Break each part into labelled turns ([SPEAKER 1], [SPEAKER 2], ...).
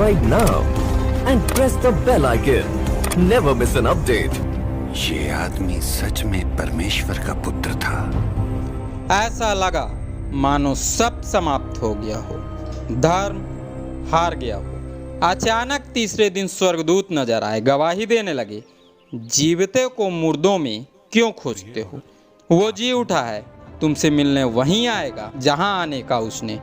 [SPEAKER 1] subscribe now and press the bell icon. Never miss an update.
[SPEAKER 2] ये आदमी सच में परमेश्वर का पुत्र था।
[SPEAKER 3] ऐसा लगा मानो सब समाप्त हो गया हो, धर्म हार गया हो। अचानक तीसरे दिन स्वर्गदूत नजर आए, गवाही देने लगे, जीवते को मुर्दों में क्यों खोजते हो? वो जी उठा है, तुमसे मिलने वहीं आएगा जहां आने का उसने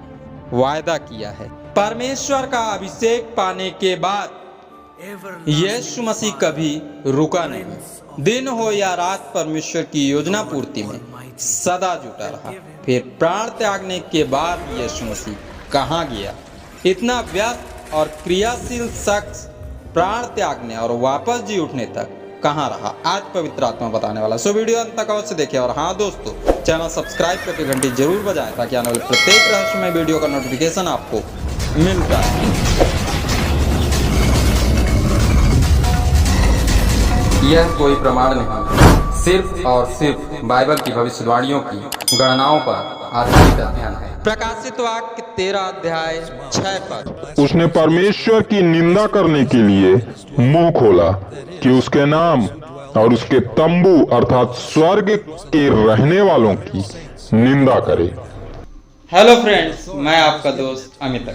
[SPEAKER 3] वायदा किया है। परमेश्वर का अभिषेक पाने के बाद यीशु मसीह कभी रुका नहीं। दिन हो या रात परमेश्वर की योजना पूर्ति में सदा जुटा रहा। फिर प्राण त्यागने के बाद यीशु मसीह कहाँ गया? इतना व्यस्त और क्रियाशील शख्स प्राण त्यागने और वापस जी उठने तक कहाँ रहा? आज पवित्र आत्मा बताने वाला। सो वीडियो अंत तक अवश्य देखें और हाँ दोस्तों, चैनल सब्सक्राइब करके घंटी जरूर बजाएं ताकि आने वाले प्रत्येक रहस्यमय वीडियो का नोटिफिकेशन आपको मिलता है। यह कोई प्रमाण नहीं, सिर्फ और सिर्फ बाइबल की भविष्यवाणियों की गणनाओं पर आधारित अध्ययन है। प्रकाशित वाक्य 13 अध्याय 6 पद।
[SPEAKER 4] उसने परमेश्वर की निंदा करने के लिए मुंह खोला कि उसके नाम और उसके तंबू अर्थात स्वर्ग के रहने वालों की निंदा करे।
[SPEAKER 3] हेलो फ्रेंड्स, मैं आपका दोस्त अमित।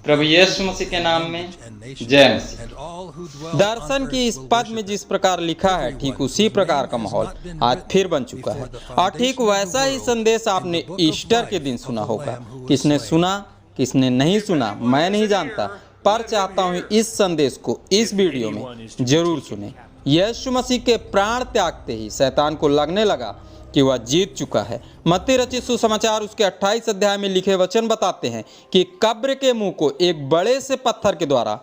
[SPEAKER 3] प्रभु यीशु मसीह के नाम में जय मसीह। दर्शन की इस पद में जिस प्रकार लिखा है, ठीक उसी प्रकार का माहौल आज फिर बन चुका है और ठीक वैसा ही संदेश आपने ईस्टर के दिन सुना होगा। किसने सुना, किसने नहीं सुना, मैं नहीं जानता, पर चाहता हूँ इस संदेश को इस वीडियो में जरूर सुने। यीशु मसीह के प्राण त्यागते ही शैतान को लगने लगा कि वह जीत चुका है। मत्ती रचित सुसमाचार उसके 28 अध्याय में लिखे वचन बताते हैं कि कब्र के मुंह को एक बड़े से पत्थर के द्वारा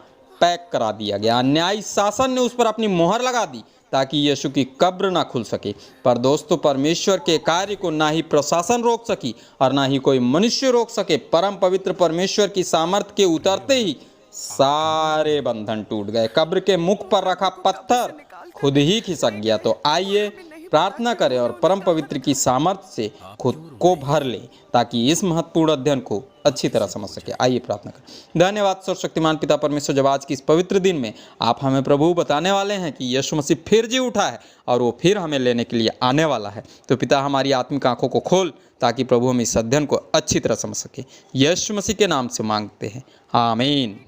[SPEAKER 3] पैक करा दिया गया। न्यायी शासन ने उस पर अपनी मोहर लगा दी ताकि यीशु की कब्र ना खुल सके। पर दोस्तों, परमेश्वर के कार्य को ना ही प्रशासन रोक सकी और ना ही कोई मनुष्य रोक सके। परम पवित्र परमेश्वर की सामर्थ्य के उतरते ही सारे बंधन टूट गए। कब्र के मुख पर रखा पत्थर खुद ही खिसक गया। तो आइए प्रार्थना करें और परम पवित्र की सामर्थ्य से खुद को भर ले ताकि इस महत्वपूर्ण अध्ययन को अच्छी तरह समझ सके। आइए प्रार्थना करें। धन्यवाद सर्वशक्तिमान पिता परमेश्वर, जब आज की इस पवित्र दिन में आप हमें प्रभु बताने वाले हैं कि यीशु मसीह फिर जी उठा है और वो फिर हमें लेने के लिए आने वाला है। तो पिता, हमारी आत्मिक आंखों को खोल ताकि प्रभु हम इस अध्ययन को अच्छी तरह समझ सके। यीशु मसीह के नाम से मांगते हैं, आमीन।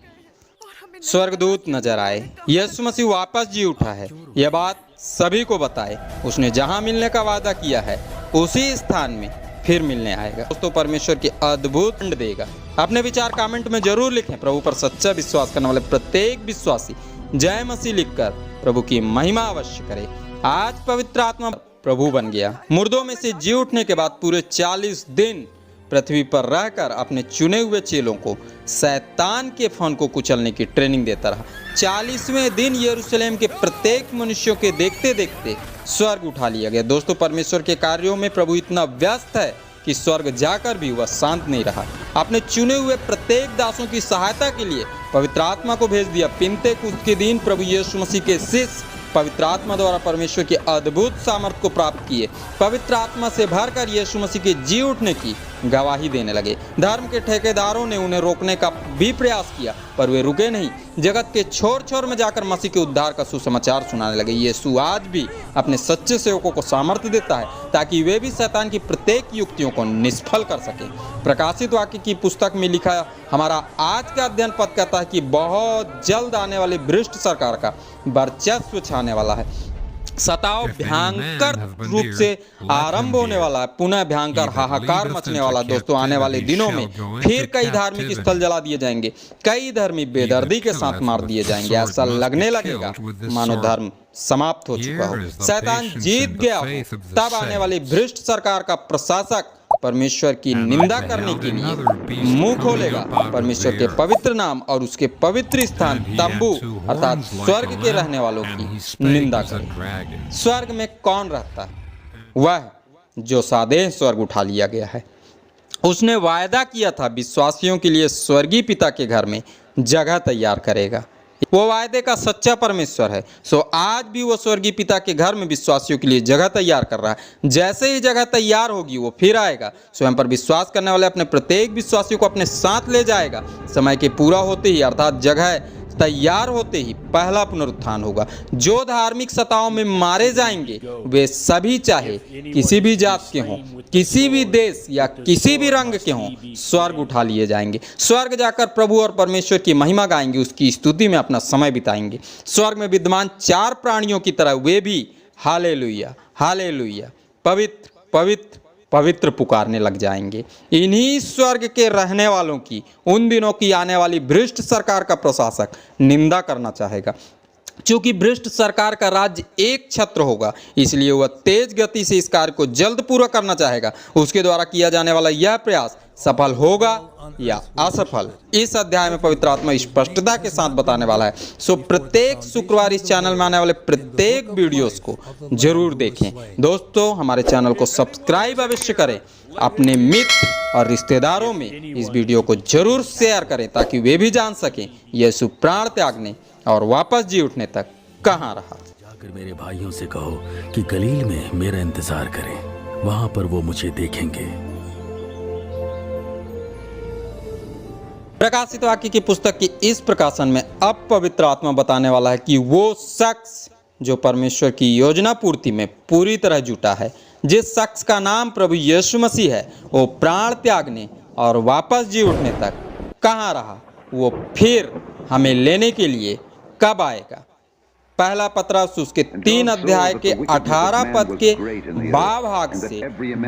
[SPEAKER 3] स्वर्गदूत नजर आए, यीशु मसीह वापस जी उठा है, यह बात सभी को बताए। उसने जहां मिलने का वादा किया है उसी स्थान में फिर मिलने आएगा। दोस्तों, परमेश्वर की अद्भुत दंड देगा। अपने विचार कमेंट में जरूर लिखें। प्रभु पर सच्चा विश्वास करने वाले प्रत्येक विश्वासी जय मसीह लिखकर प्रभु की महिमा अवश्य करे। आज पवित्र आत्मा प्रभु बन गया। मुर्दों में से जी उठने के बाद पूरे 40 दिन पृथ्वी पर रहकर अपने चुने हुए चेलों को शैतान के फन को कुचलने की ट्रेनिंग देता रहा। 40वें दिन यरूशलेम के प्रत्येक मनुष्यों के देखते देखते स्वर्ग उठा लिया गया। दोस्तों, परमेश्वर के कार्यों में प्रभु इतना व्यस्त है कि स्वर्ग जाकर भी वह शांत नहीं रहा। अपने चुने हुए प्रत्येक दासों की सहायता के लिए पवित्र आत्मा को भेज दिया। पिन्तेकुस्त के दिन प्रभु यीशु मसीह के शिष्य पवित्र आत्मा द्वारा परमेश्वर की अद्भुत सामर्थ्य को प्राप्त किए। पवित्र आत्मा से भरकर यीशु मसीह के जी उठने की गवाही देने लगे। धर्म के ठेकेदारों ने उन्हें रोकने का भी प्रयास किया, पर वे रुके नहीं। जगत के छोर छोर में जाकर मसीह के उद्धार का सुसमाचार सुनाने लगे। यीशु आज भी अपने सच्चे सेवकों को सामर्थ्य देता है ताकि वे भी शैतान की प्रत्येक युक्तियों को निष्फल कर सके। प्रकाशित वाक्य की पुस्तक में लिखा हमारा आज का अध्ययन पद कहता है कि बहुत जल्द आने वाली भ्रष्ट सरकार का वर्चस्व छाने वाला है। सताव भयंकर रूप से आरंभ होने वाला है, पुनः भयंकर हाहाकार मचने वाला। दोस्तों, आने वाले दिनों में फिर कई धार्मिक स्थल जला दिए जाएंगे, कई धर्मी बेदर्दी के साथ मार दिए जाएंगे। ऐसा लगने लगेगा मानो धर्म समाप्त हो चुका हो, शैतान जीत गया हो। तब आने वाली भ्रष्ट सरकार का प्रशासक परमेश्वर की निंदा करने के लिए मुंह खोलेगा। परमेश्वर के पवित्र नाम और उसके पवित्र स्थान तंबू अर्थात स्वर्ग के रहने वालों की निंदा करेगा। स्वर्ग में कौन रहता है? वह जो सादेह स्वर्ग उठा लिया गया है। उसने वायदा किया था विश्वासियों के लिए स्वर्गीय पिता के घर में जगह तैयार करेगा। वो वायदे का सच्चा परमेश्वर है। सो आज भी वो स्वर्गीय पिता के घर में विश्वासियों के लिए जगह तैयार कर रहा है। जैसे ही जगह तैयार होगी वो फिर आएगा, स्वयं पर विश्वास करने वाले अपने प्रत्येक विश्वासियों को अपने साथ ले जाएगा। समय के पूरा होते ही अर्थात जगह तैयार होते ही पहला पुनरुत्थान होगा। जो धार्मिक सताओं में मारे जाएंगे वे सभी, चाहे किसी भी जात के हों, किसी भी देश या किसी भी रंग के हों, स्वर्ग उठा लिए जाएंगे। स्वर्ग जाकर प्रभु और परमेश्वर की महिमा गाएंगे, उसकी स्तुति में अपना समय बिताएंगे। स्वर्ग में विद्यमान 4 प्राणियों की तरह वे भी हालेलुया हालेलुया पवित्र पवित्र पवित्र पुकारने लग जाएंगे। इन्हीं स्वर्ग के रहने वालों की उन दिनों की आने वाली भ्रष्ट सरकार का प्रशासक निंदा करना चाहेगा। चूंकि भ्रष्ट सरकार का राज्य एक छत्र होगा, इसलिए वह तेज गति से इस कार्य को जल्द पूरा करना चाहेगा। उसके द्वारा किया जाने वाला यह प्रयास सफल होगा या असफल, इस अध्याय में पवित्र आत्मा स्पष्टता के साथ बताने वाला है। सो प्रत्येक शुक्रवार इस चैनल में आने वाले प्रत्येक वीडियोस को जरूर देखें। दोस्तों, हमारे चैनल को सब्सक्राइब अवश्य करें। अपने मित्र और रिश्तेदारों में इस वीडियो को जरूर शेयर करें ताकि वे भी जान सकें यीशु प्राण त्यागने और वापस जी उठने तक कहाँ रहा।
[SPEAKER 5] जाकर मेरे भाइयों से कहो कि गलील में मेरा इंतजार करें, वहां पर वो मुझे देखेंगे।
[SPEAKER 3] प्रकाशित वाक्य की पुस्तक की इस प्रकाशन में अब पवित्र आत्मा बताने वाला है कि वो शख्स जो परमेश्वर की योजना पूर्ति में पूरी तरह जुटा है, जिस शख्स का नाम प्रभु यीशु मसीह है, वो प्राण त्यागने और वापस जी उठने तक कहाँ रहा, वो फिर हमें लेने के लिए कब आएगा। पहला पत्रस उसके 3 अध्याय के 18 पद के भाग से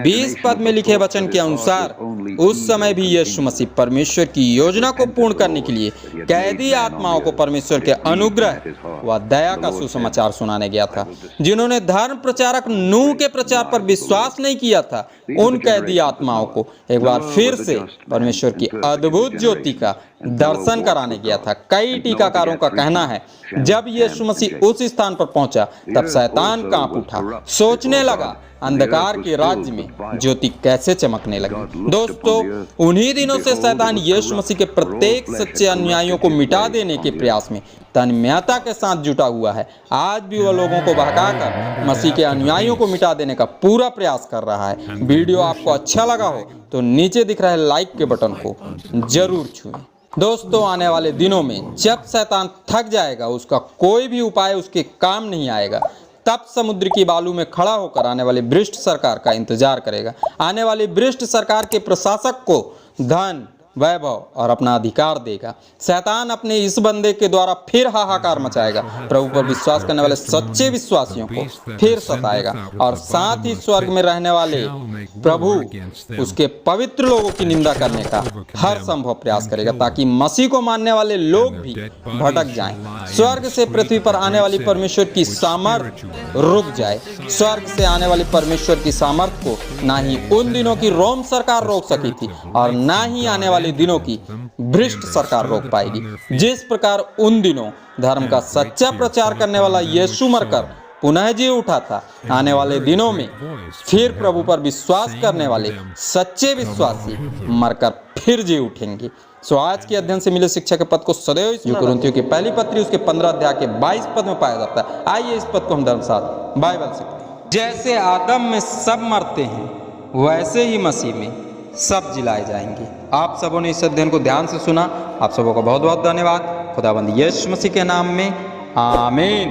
[SPEAKER 3] 20 पद में लिखे वचन के अनुसार उस समय भी यीशु मसीह परमेश्वर की योजना को पूर्ण करने के लिए कैदी आत्माओं को परमेश्वर के अनुग्रह व दया का सुसमाचार सुनाने गया था। जिन्होंने धर्म प्रचारक नूह के प्रचार पर विश्वास नहीं किया था, उन कैदी आत्माओं को एक बार फिर से परमेश्वर की अद्भुत ज्योति का दर्शन कराने गया था। कई टीकाकारों का कहना है जब यीशु मसीह उस स्थान पर पहुंचा तब शैतान कांप उठा, सोचने लगा अंधकार के राज्य में ज्योति कैसे चमकने लगी। दोस्तों, उन्हीं दिनों से शैतान यीशु मसीह के प्रत्येक सच्चे अनुयायियों को मिटा देने के प्रयास में तन्मयता के साथ जुटा हुआ है। आज भी वह लोगों को बहकाकर मसीह के अनुयायियों को मिटा देने का पूरा प्रयास कर रहा है। वीडियो आपको अच्छा लगा हो तो नीचे दिख रहे लाइक के बटन को जरूर छुएं। दोस्तों, आने वाले दिनों में जब शैतान थक जाएगा, उसका कोई भी उपाय उसके काम नहीं आएगा, तब समुद्र की बालू में खड़ा होकर आने वाली भ्रष्ट सरकार का इंतजार करेगा। आने वाली भ्रष्ट सरकार के प्रशासक को धन, वैभव और अपना अधिकार देगा। शैतान अपने इस बंदे के द्वारा फिर हाहाकार मचाएगा, प्रभु पर विश्वास करने वाले सच्चे विश्वासियों को फिर सताएगा और साथ ही स्वर्ग में रहने वाले प्रभु उसके पवित्र लोगों की निंदा करने का हर संभव प्रयास करेगा ताकि मसीह को मानने वाले लोग भी भटक जाएं। स्वर्ग से पृथ्वी पर आने वाली परमेश्वर की सामर्थ्य रुक जाए। स्वर्ग से आने वाली परमेश्वर की सामर्थ्य को ना ही उन दिनों की रोम सरकार रोक सकी थी और ना ही आने वाले दिनों की भ्रष्ट सरकार रोक पाएगी। जिस प्रकार उन दिनों धर्म का सच्चा प्रचार करने वाला यीशु मरकर पुनः जी उठा था, आने वाले दिनों में फिर प्रभु पर विश्वास करने वाले सच्चे विश्वासी मरकर फिर जी उठेंगे। सो आज के अध्ययन से मिले शिक्षा के पद को सदैव कुरिन्थियों की पहली पत्री उसके 15 अध्याय के 22 पद में पाया जाता है। आइए इस पद को हम धर्मशास्त्र बाइबल से, जैसे आदम में सब मरते हैं वैसे ही मसीह में सब जिलाए जाएंगे। आप सबों ने इस अध्ययन को ध्यान से सुना। आप सबों का बहुत बहुत धन्यवाद। खुदाबंद यीशु मसीह के नाम में आमीन।